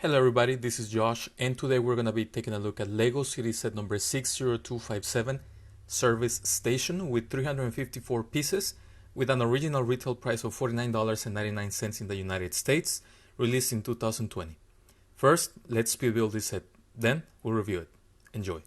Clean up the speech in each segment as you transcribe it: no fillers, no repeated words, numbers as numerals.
Hello everybody, this is Josh, and today we're going to be taking a look at LEGO City Set number 60257 Service Station with 354 pieces with an original retail price of $49.99 in the United States, released in 2020. First, let's speed build this set, then we'll review it. Enjoy.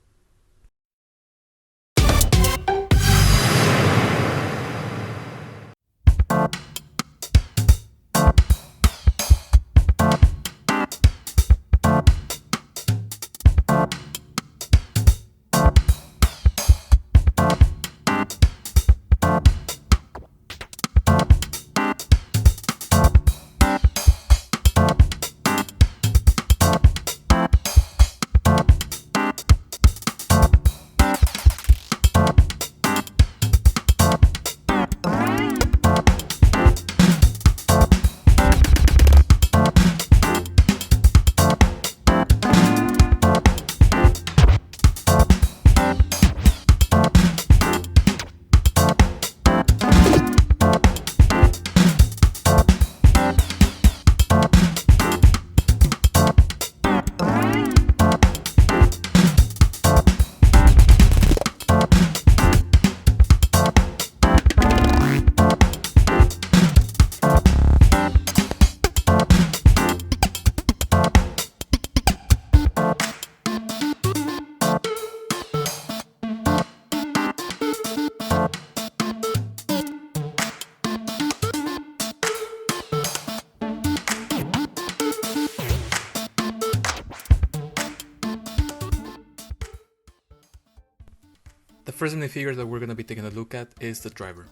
The first minifigure that we're going to be taking a look at is the driver.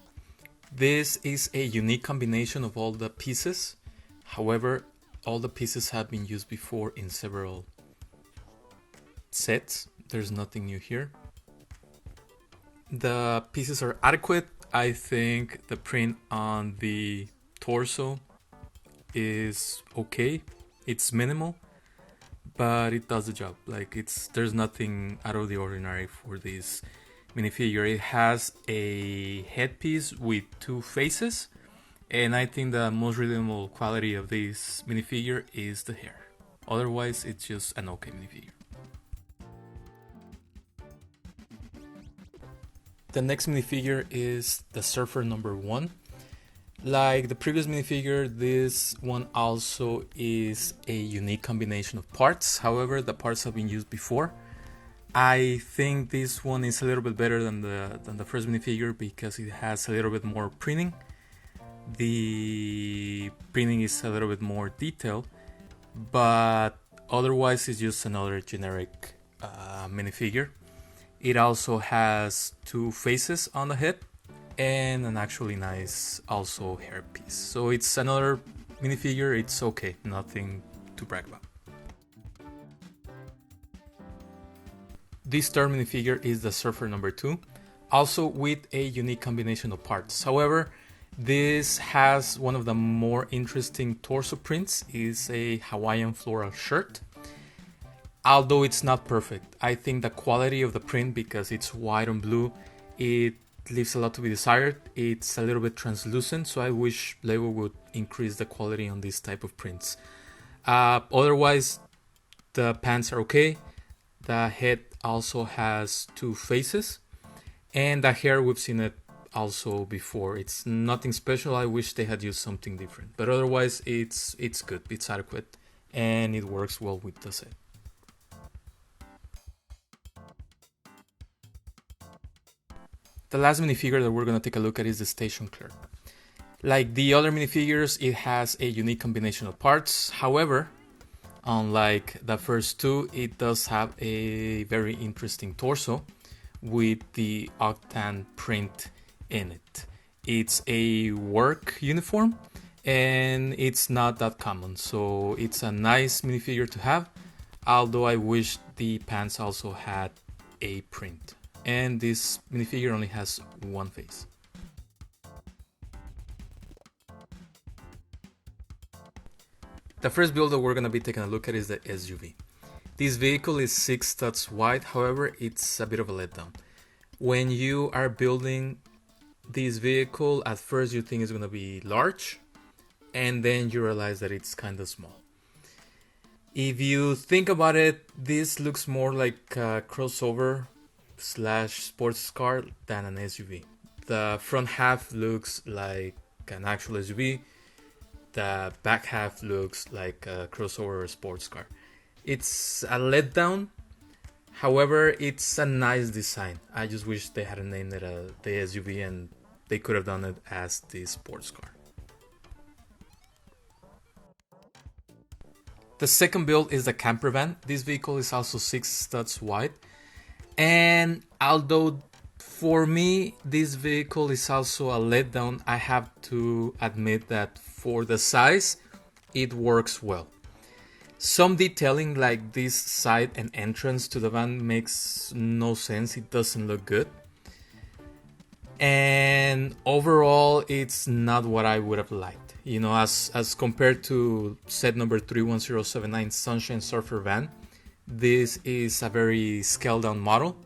This is a unique combination of all the pieces. However, all the pieces have been used before in several sets. There's nothing new here. The pieces are adequate. I think the print on the torso is okay. It's minimal, but it does the job. There's nothing out of the ordinary for this minifigure. It has a headpiece with two faces, and I think the most redeemable quality of this minifigure is the hair. Otherwise, it's just an okay minifigure. The next minifigure is the Surfer number 1. Like the previous minifigure, this one also is a unique combination of parts. However, the parts have been used before. I think this one is a little bit better than the first minifigure because it has a little bit more printing. The printing is a little bit more detailed, but otherwise it's just another generic minifigure. It also has two faces on the head and an actually nice also hairpiece. So it's another minifigure. It's okay, nothing to brag about. This third minifigure is the Surfer number 2, also with a unique combination of parts. However, this has one of the more interesting torso prints. It's a Hawaiian floral shirt. Although it's not perfect, I think the quality of the print, because it's white and blue, it leaves a lot to be desired. It's a little bit translucent, so I wish LEGO would increase the quality on this type of prints. Otherwise, the pants are okay. The head also has two faces, and the hair, we've seen it also before. It's nothing special. I wish they had used something different, but otherwise it's good, it's adequate, and it works well with the set. The last minifigure that we're going to take a look at is the Station Clerk. Like the other minifigures, it has a unique combination of parts. However, unlike the first two, it does have a very interesting torso with the Octan print in it. It's a work uniform and it's not that common, so it's a nice minifigure to have, although I wish the pants also had a print. And this minifigure only has one face. The first build that we're going to be taking a look at is the SUV. This vehicle is 6 studs wide, however, it's a bit of a letdown. When you are building this vehicle, at first you think it's going to be large, and then you realize that it's kind of small. If you think about it, this looks more like a crossover slash sports car than an SUV. The front half looks like an actual SUV. The back half looks like a crossover or sports car. It's a letdown. However, it's a nice design. I just wish they had named it the SUV and they could have done it as the sports car. The second build is the camper van. This vehicle is also 6 studs wide. And although for me this vehicle is also a letdown, I have to admit that for the size, it works well. Some detailing like this side and entrance to the van makes no sense. It doesn't look good. And overall, it's not what I would have liked. You know, as compared to set number 31079 Sunshine Surfer van, this is a very scaled down model,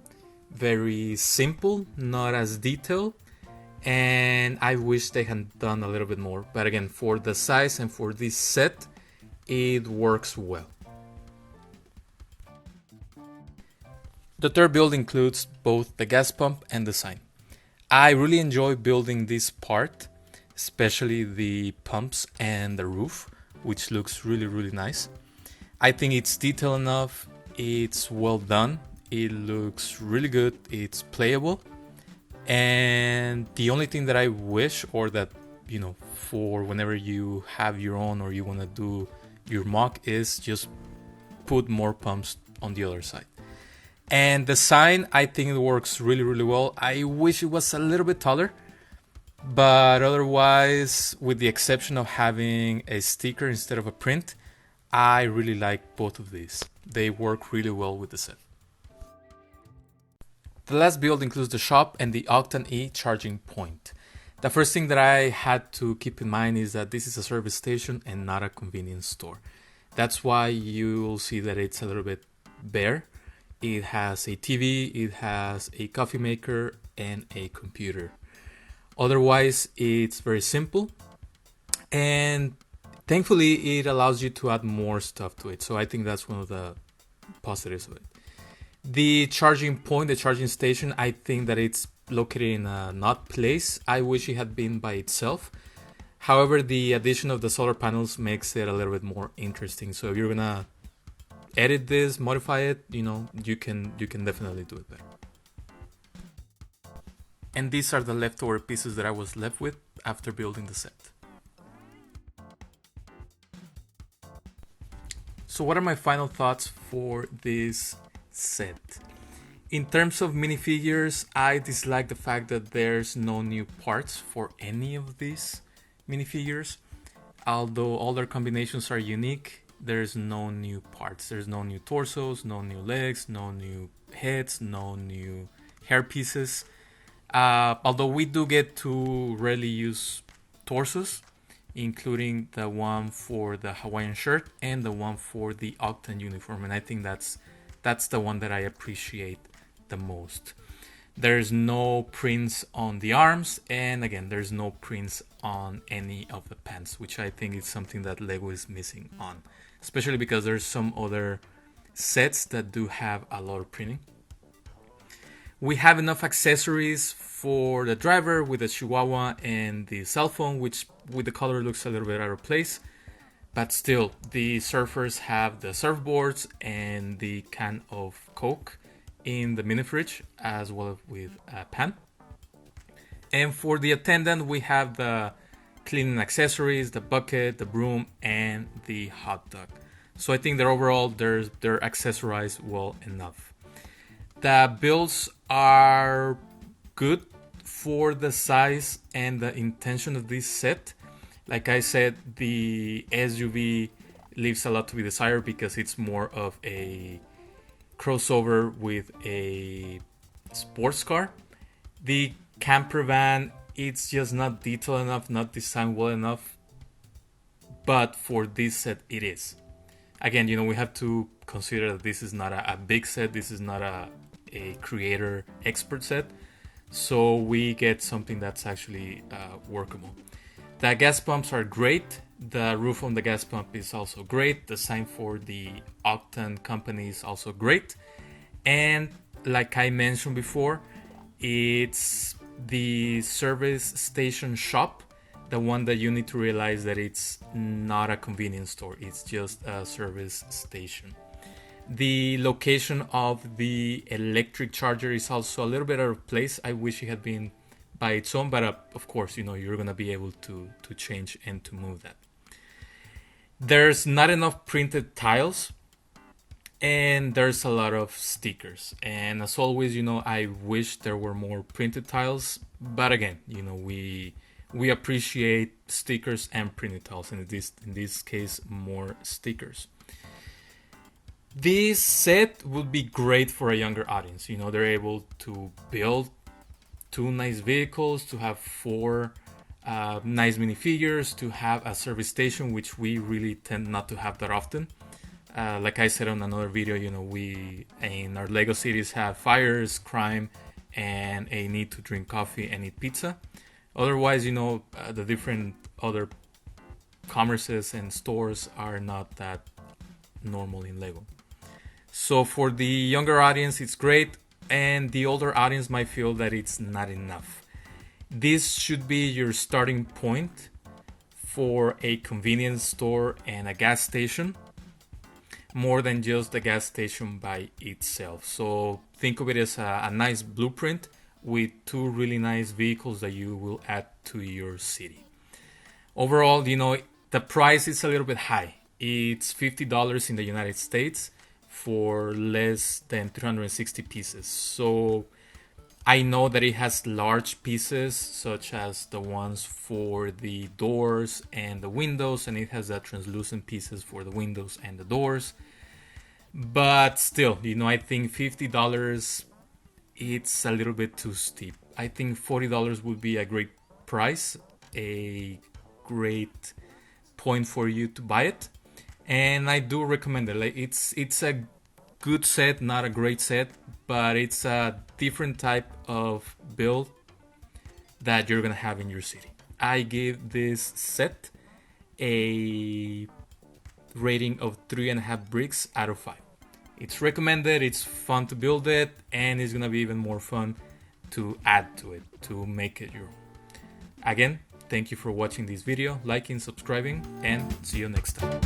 very simple, not as detailed, and I wish they had done a little bit more. But again, for the size and for this set, it works well. The third build includes both the gas pump and the sign. I really enjoy building this part, especially the pumps and the roof, which looks really nice. I think it's detailed enough, it's well done, it looks really good, it's playable. And the only thing that I wish, or that, you know, for whenever you have your own or you want to do your mock, is just put more pumps on the other side. And the sign, I think it works really well. I wish it was a little bit taller, but otherwise, with the exception of having a sticker instead of a print, I really like both of these. They work really well with the set. The last build includes the shop and the Octan E charging point. The first thing that I had to keep in mind is that this is a service station and not a convenience store. That's why you'll see that it's a little bit bare. It has a TV, it has a coffee maker, and a computer. Otherwise, it's very simple. And thankfully, it allows you to add more stuff to it. So I think that's one of the positives of it. The charging point, the charging station, I think that it's located in an odd place. I wish it had been by itself. However, the addition of the solar panels makes it a little bit more interesting. So if you're gonna edit this, modify it, you know, you can definitely do it better. And these are the leftover pieces that I was left with after building the set. So what are my final thoughts for this set? In terms of minifigures, I dislike the fact that there's no new parts for any of these minifigures. Although all their combinations are unique, there's no new parts. There's no new torsos, no new legs, no new heads, no new hair pieces. Although we do get to rarely use torsos, including the one for the Hawaiian shirt and the one for the Octan uniform, and I think that's the one that I appreciate the most. There's no prints on the arms, and again, there's no prints on any of the pants, which I think is something that Lego is missing on, especially because there's some other sets that do have a lot of printing. We have enough accessories for the driver with the Chihuahua and the cell phone, which with the color looks a little bit out of place. But still, the surfers have the surfboards and the can of Coke in the mini fridge, as well with a pan. And for the attendant, we have the cleaning accessories, the bucket, the broom, and the hot dog. So I think that overall, they're accessorized well enough. The builds are good for the size and the intention of this set. Like I said, the SUV leaves a lot to be desired because it's more of a crossover with a sports car. The camper van, it's just not detailed enough, not designed well enough. But for this set, it is. Again, you know, we have to consider that this is not a big set. This is not a creator expert set. So we get something that's actually workable. The gas pumps are great. The roof on the gas pump is also great. The sign for the Octan company is also great. And like I mentioned before, it's the service station shop, the one that you need to realize that it's not a convenience store, it's just a service station. The location of the electric charger is also a little bit out of place. I wish it had been by its own, but of course, you're gonna be able to change and to move that. There's not enough printed tiles, and there's a lot of stickers. And as always, I wish there were more printed tiles, but again, we appreciate stickers and printed tiles, and in this case, more stickers. This set would be great for a younger audience. They're able to build 2 nice vehicles, to have 4 nice minifigures, to have a service station, which we really tend not to have that often. Like I said on another video, we in our Lego cities have fires, crime, and a need to drink coffee and eat pizza. Otherwise, the different other commerces and stores are not that normal in Lego. So for the younger audience, it's great, and the older audience might feel that it's not enough. This should be your starting point for a convenience store and a gas station, more than just the gas station by itself. So think of it as a nice blueprint with 2 really nice vehicles that you will add to your city. Overall, the price is a little bit high. It's $50 in the United States for less than 360 pieces. So I know that it has large pieces, such as the ones for the doors and the windows, and it has the translucent pieces for the windows and the doors. But still, I think $50, it's a little bit too steep. I think $40 would be a great price, a great point for you to buy it. And I do recommend it. It's a good set, not a great set, but it's a different type of build that you're gonna have in your city. I give this set a rating of 3.5 bricks out of 5. It's recommended, it's fun to build it, and it's gonna be even more fun to add to it, to make it your own. Again, thank you for watching this video, liking, subscribing, and see you next time.